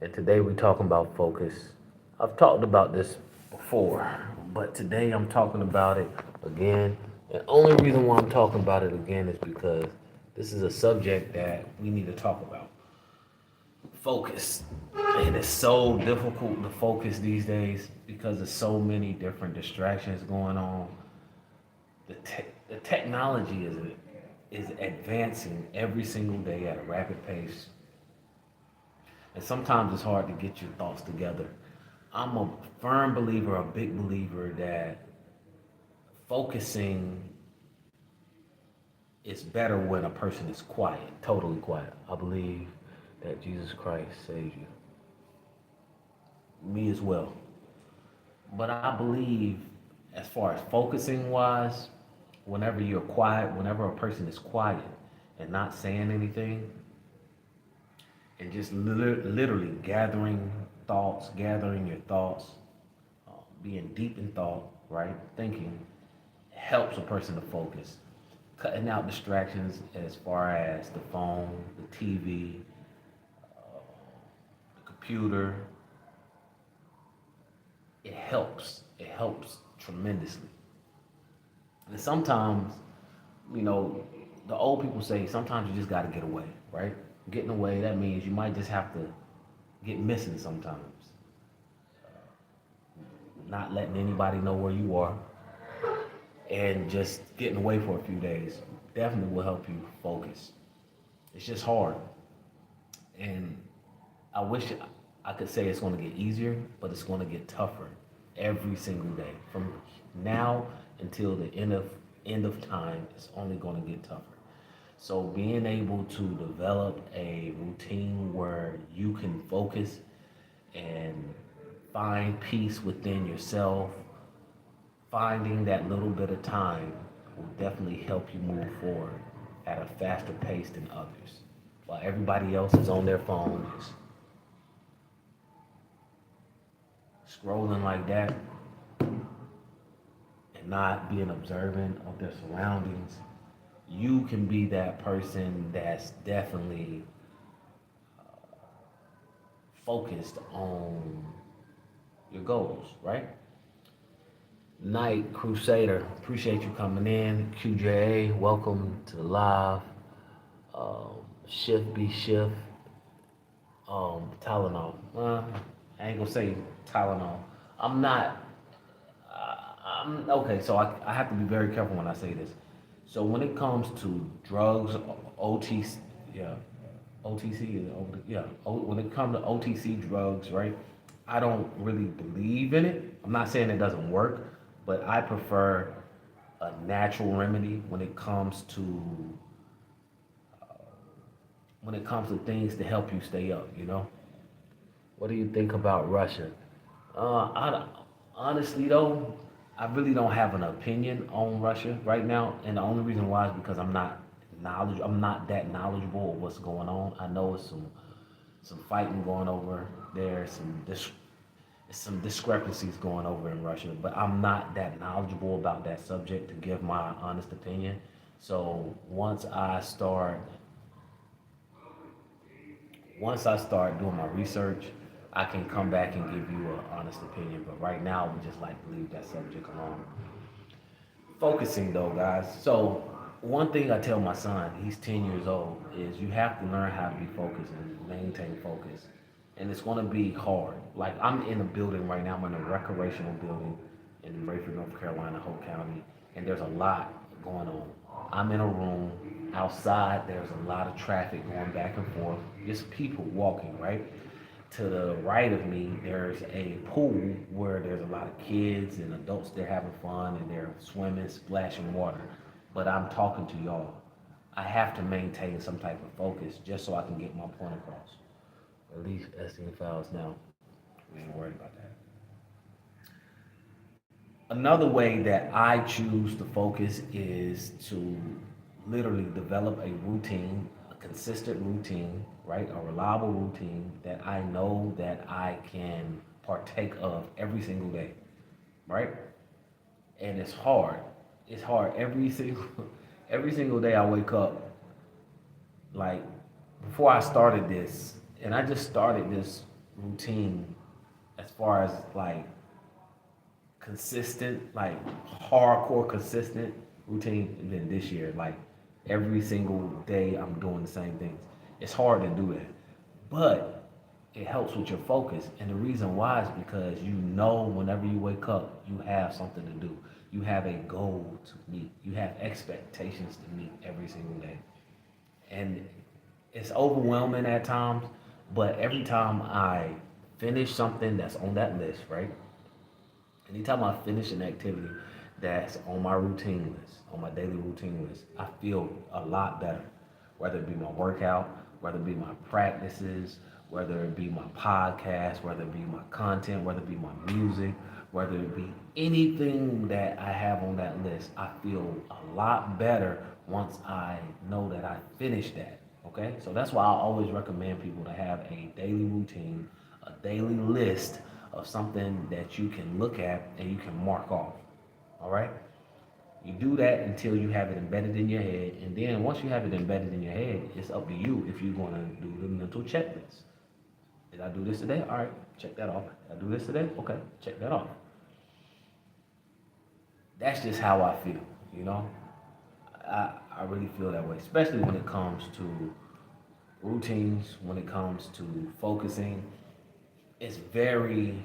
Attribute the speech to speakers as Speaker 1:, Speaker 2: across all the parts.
Speaker 1: And today we're talking about focus. I've talked about this before, but today I'm talking about it again. The only reason why I'm talking about it again is because this is a subject that we need to talk about. Focus. And it's so difficult to focus these days because there's so many different distractions going on. The technology is advancing every single day at a rapid pace. And sometimes it's hard to get your thoughts together. I'm a firm believer, a big believer that focusing is better when a person is quiet, totally quiet. I believe that Jesus Christ saves you. Me as well. But I believe, as far as focusing wise, whenever you're quiet, whenever a person is quiet and not saying anything, and just literally gathering your thoughts, being deep in thought, right? Thinking helps a person to focus. Cutting out distractions as far as the phone, the TV, the computer, it helps. It helps tremendously. And sometimes, you know, the old people say sometimes you just got to get away, right? Getting away, that means you might just have to get missing sometimes. Not letting anybody know where you are and just getting away for a few days definitely will help you focus. It's just hard. And I wish I could say it's going to get easier, but it's going to get tougher every single day. From now until the end of time, it's only going to get tougher. So being able to develop a routine where you can focus and find peace within yourself, finding that little bit of time will definitely help you move forward at a faster pace than others. While everybody else is on their phones, scrolling like that, and not being observant of their surroundings, you can be that person that's definitely focused on your goals, right? Night Crusader, appreciate you coming in. QJA, welcome to the live. Shift be shift. Tylenol. I ain't gonna say Tylenol. I'm not. I'm okay. So I have to be very careful when I say this. So when it comes to drugs, OTC, yeah, OTC is yeah. When it comes to OTC drugs, right? I don't really believe in it. I'm not saying it doesn't work, but I prefer a natural remedy when it comes to things to help you stay up. You know. What do you think about Russia? Honestly though, I really don't have an opinion on Russia right now, and the only reason why is because I'm not that knowledgeable of what's going on. I know it's some fighting going over there, some discrepancies going over in Russia, but I'm not that knowledgeable about that subject to give my honest opinion. So once I start doing my research, I can come back and give you an honest opinion. But right now, we just like to leave that subject alone. Focusing though, guys. So one thing I tell my son, he's 10 years old, is you have to learn how to be focused and maintain focus. And it's going to be hard. Like I'm in a building right now. I'm in a recreational building in Rayford, North Carolina, Hope County, and there's a lot going on. I'm in a room. Outside, there's a lot of traffic going back and forth. Just people walking, right? To the right of me, there's a pool where there's a lot of kids and adults there having fun and they're swimming, splashing water. But I'm talking to y'all. I have to maintain some type of focus just so I can get my point across. At least Esteem files now. We ain't worried about that. Another way that I choose to focus is to literally develop a routine, a consistent routine, right? A reliable routine that I know that I can partake of every single day, right? And it's hard. It's hard every single day I wake up. Like before I started this, and I just started this routine as far as like consistent, like hardcore consistent routine than this year. Like every single day I'm doing the same things. It's hard to do that. But it helps with your focus. And the reason why is because you know whenever you wake up, you have something to do. You have a goal to meet. You have expectations to meet every single day. And it's overwhelming at times, but every time I finish something that's on that list, right? Anytime I finish an activity that's on my routine list, on my daily routine list, I feel a lot better. Whether it be my workout, whether it be my practices, whether it be my podcast, whether it be my content, whether it be my music, whether it be anything that I have on that list, I feel a lot better once I know that I finished that. Okay? So that's why I always recommend people to have a daily routine, a daily list of something that you can look at and you can mark off. All right? You do that until you have it embedded in your head, and then once you have it embedded in your head, it's up to you if you're going to do the mental checklist. Did I do this today? All right, check that off. Did I do this today? Okay, check that off. That's just how I feel, you know? I really feel that way, especially when it comes to routines, when it comes to focusing. It's very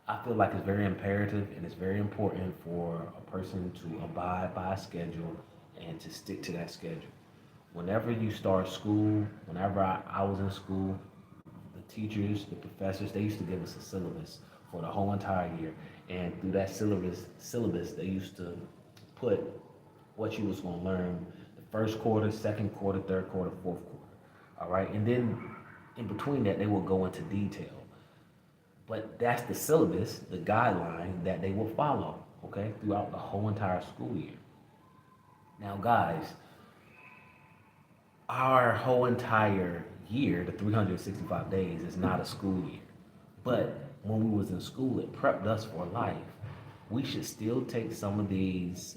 Speaker 1: I feel like it's very imperative and it's very important for a person to abide by a schedule and to stick to that schedule. Whenever you start school, whenever I was in school, the teachers, the professors, they used to give us a syllabus for the whole entire year. And through that syllabus, they used to put what you was going to learn the first quarter, second quarter, third quarter, fourth quarter. All right. And then in between that, they will go into detail. But that's the syllabus, the guideline that they will follow, okay, throughout the whole entire school year. Now, guys, our whole entire year, the 365 days, is not a school year. But when we was in school, it prepped us for life. We should still take some of these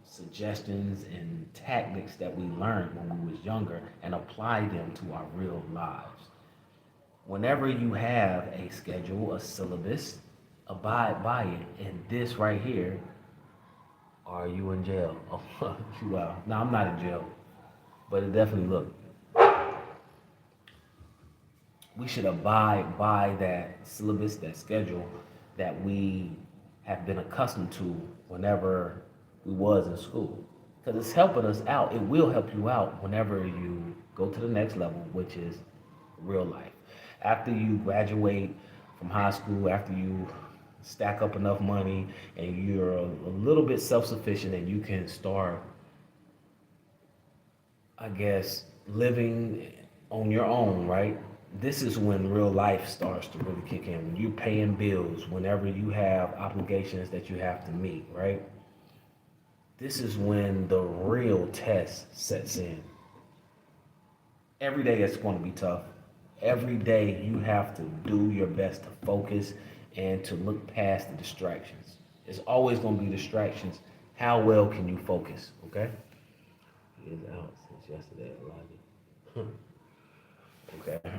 Speaker 1: suggestions and tactics that we learned when we was younger and apply them to our real lives. Whenever you have a schedule, a syllabus, abide by it. And this right here, are you in jail? Oh, you are. No, I'm not in jail, but it definitely look. We should abide by that syllabus, that schedule that we have been accustomed to whenever we was in school. Because it's helping us out. It will help you out whenever you go to the next level, which is real life. After you graduate from high school, after you stack up enough money and you're a little bit self-sufficient and you can start, I guess, living on your own, right? This is when real life starts to really kick in. When you're paying bills, whenever you have obligations that you have to meet, right? This is when the real test sets in. Every day it's going to be tough. Every day you have to do your best to focus and to look past the distractions. There's always going to be distractions. How well can you focus? Okay? He is out since yesterday, Elijah. Okay.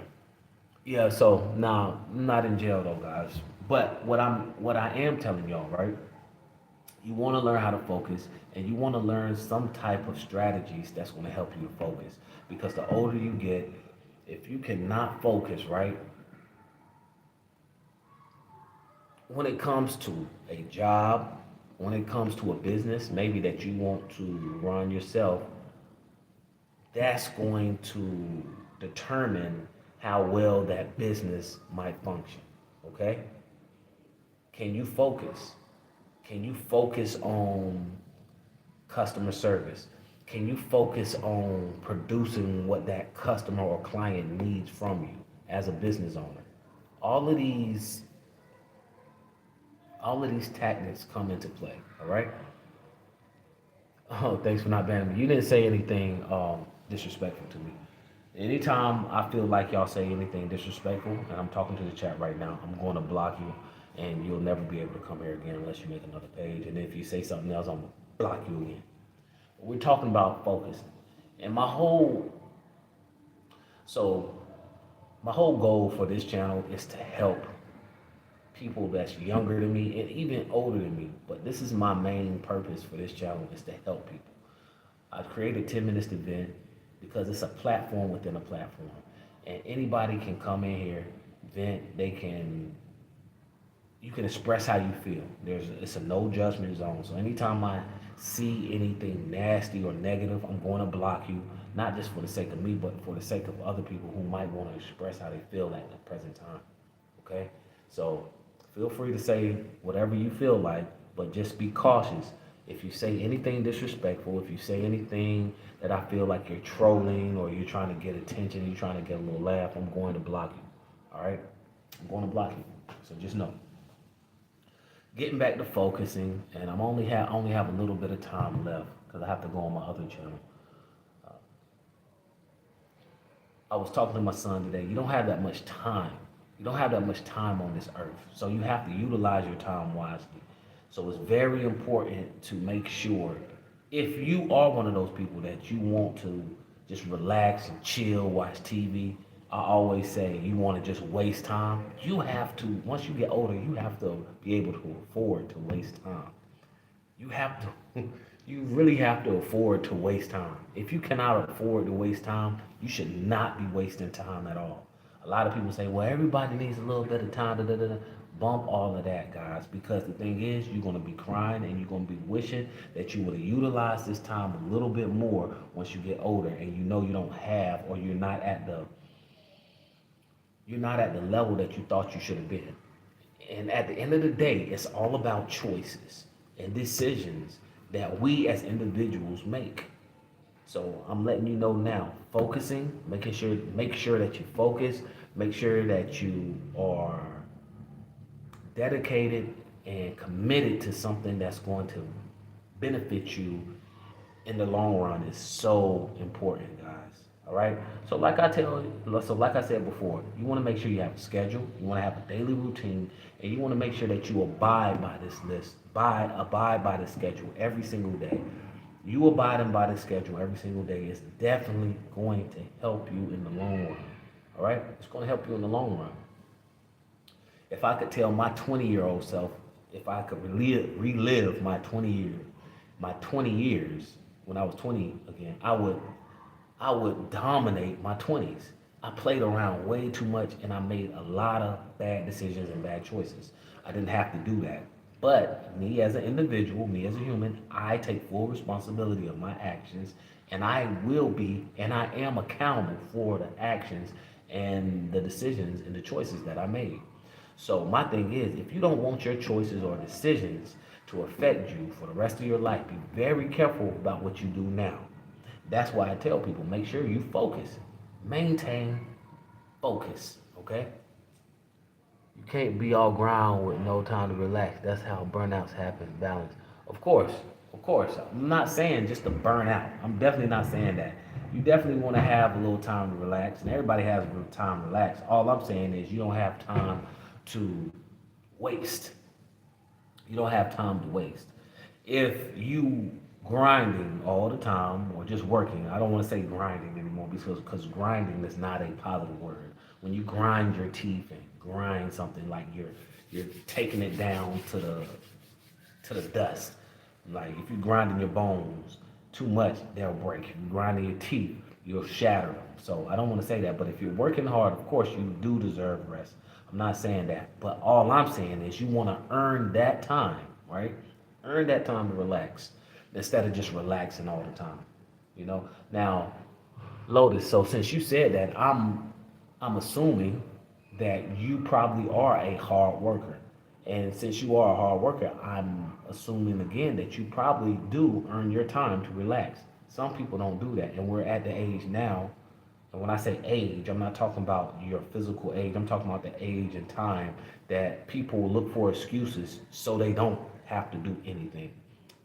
Speaker 1: Yeah. So now I'm not in jail though, guys. But what I am telling y'all, right? You want to learn how to focus, and you want to learn some type of strategies that's going to help you to focus. Because the older you get, if you cannot focus, right, when it comes to a job, when it comes to a business, maybe that you want to run yourself, that's going to determine how well that business might function. Okay? Can you focus? Can you focus on customer service? Can you focus on producing what that customer or client needs from you as a business owner? All of these, all of these tactics come into play. All right. Oh, thanks for not banning me. You didn't say anything disrespectful to me. Anytime I feel like y'all say anything disrespectful, and I'm talking to the chat right now, I'm going to block you, and you'll never be able to come here again unless you make another page. And if you say something else, I'm gonna block you again. We're talking about focus, and my whole so My whole goal for this channel is to help people that's younger than me and even older than me. But this is my main purpose for this channel, is to help people. I created 10 Minutes Event because it's a platform within a platform. And anybody can come in here, vent, you can express how you feel. It's a no judgment zone. So anytime I see anything nasty or negative, I'm going to block you, not just for the sake of me, but for the sake of other people who might want to express how they feel at the present time. Okay? So feel free to say whatever you feel like, but just be cautious. If you say anything disrespectful, if you say anything that I feel like you're trolling or you're trying to get attention, you're trying to get a little laugh, I'm going to block you. All right? I'm going to block you. So just know. Getting back to focusing, and only have a little bit of time left because I have to go on my other channel. I was talking to my son today. You don't have that much time. You don't have that much time on this earth, so you have to utilize your time wisely. So it's very important to make sure, if you are one of those people that you want to just relax and chill, watch TV, I always say you want to just waste time. You have to, once you get older, you have to be able to afford to waste time. You have to, you really have to afford to waste time. If you cannot afford to waste time, you should not be wasting time at all. A lot of people say, well, everybody needs a little bit of time. Da, da, da, da. Bump all of that, guys, because the thing is, you're going to be crying and you're going to be wishing that you would have utilized this time a little bit more once you get older and you know you don't have, or you're not at the level that you thought you should have been. And at the end of the day, it's all about choices and decisions that we as individuals make. So I'm letting you know now, focusing, make sure that you focus, make sure that you are dedicated and committed to something that's going to benefit you in the long run is so important, guys. All right. So like I said before, you want to make sure you have a schedule. You want to have a daily routine, and you want to make sure that you abide by this list. Abide by the schedule every single day. You abiding by the schedule every single day is definitely going to help you in the long run. All right. It's going to help you in the long run. If I could tell my 20-year-old self, if I could relive my 20 years when I was 20 again, I would dominate my 20s. I played around way too much and I made a lot of bad decisions and bad choices. I didn't have to do that. But me as an individual, me as a human, I take full responsibility of my actions, and I will be and I am accountable for the actions and the decisions and the choices that I made. So my thing is, if you don't want your choices or decisions to affect you for the rest of your life, be very careful about what you do now. That's why I tell people, make sure you focus. Maintain focus, okay? You can't be all ground with no time to relax. That's how burnouts happen, balance. Of course. I'm not saying just to burn out. I'm definitely not saying that. You definitely want to have a little time to relax, and everybody has a little time to relax. All I'm saying is you don't have time to waste. You don't have time to waste. If you grinding all the time or just working, I don't want to say grinding anymore because grinding is not a positive word. When you grind your teeth and grind something, like you're taking it down to the dust. Like if you're grinding your bones too much, they'll break. If you're grinding your teeth, you'll shatter them. So I don't want to say that, but if you're working hard, of course you do deserve rest. I'm not saying that, but all I'm saying is you want to earn that time, right? Earn that time to relax instead of just relaxing all the time. You know. Now, Lotus. So since you said that, I'm assuming that you probably are a hard worker. And since you are a hard worker, I'm assuming again that you probably do earn your time to relax. Some people don't do that, and we're at the age now. And when I say age, I'm not talking about your physical age. I'm talking about the age and time that people will look for excuses so they don't have to do anything.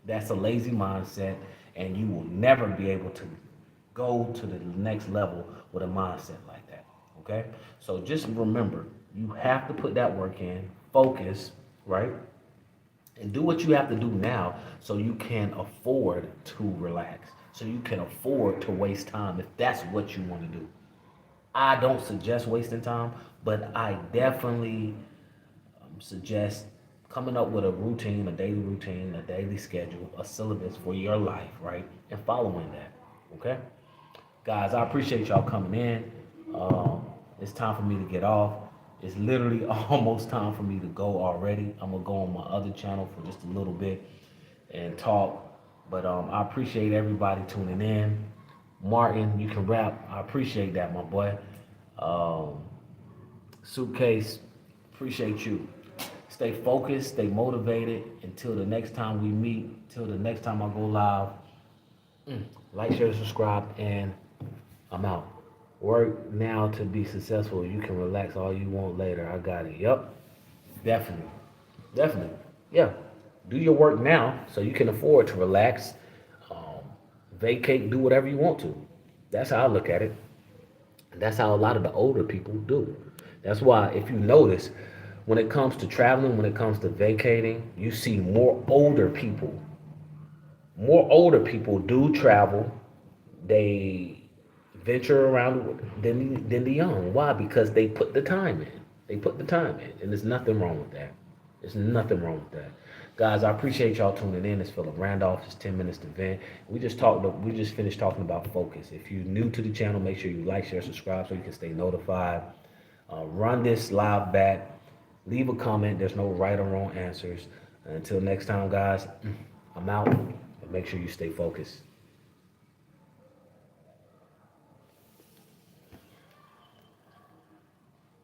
Speaker 1: That's a lazy mindset, and you will never be able to go to the next level with a mindset like that. Okay? So just remember, you have to put that work in, focus, right? And do what you have to do now so you can afford to relax. So you can afford to waste time if that's what you want to do. I don't suggest wasting time, but I definitely suggest coming up with a routine, a daily schedule, a syllabus for your life, right? And following that. Okay? Guys, I appreciate y'all coming in. It's time for me to get off. It's literally almost time for me to go already. I'm gonna go on my other channel for just a little bit and talk. But I appreciate everybody tuning in. Martin, you can rap. I appreciate that, my boy. Um, Suitcase, appreciate you. Stay focused, stay motivated until the next time we meet, till the next time I go live. Like, share, subscribe, and I'm out. Work now to be successful. You can relax all you want later. I got it. Yep. Definitely. Definitely. Yeah. Do your work now so you can afford to relax, um, vacate, do whatever you want to. That's how I look at it. And that's how a lot of the older people do. That's why, if you notice, when it comes to traveling, when it comes to vacating, you see more older people. More older people do travel. They venture around than the young. Why? Because they put the time in. They put the time in, and there's nothing wrong with that. There's nothing wrong with that. Guys, I appreciate y'all tuning in. It's Philip Randolph. It's 10 minutes to vent. We just finished talking about focus. If you're new to the channel, make sure you like, share, subscribe so you can stay notified. Run this live back. Leave a comment. There's no right or wrong answers. Until next time, guys, I'm out. And make sure you stay focused.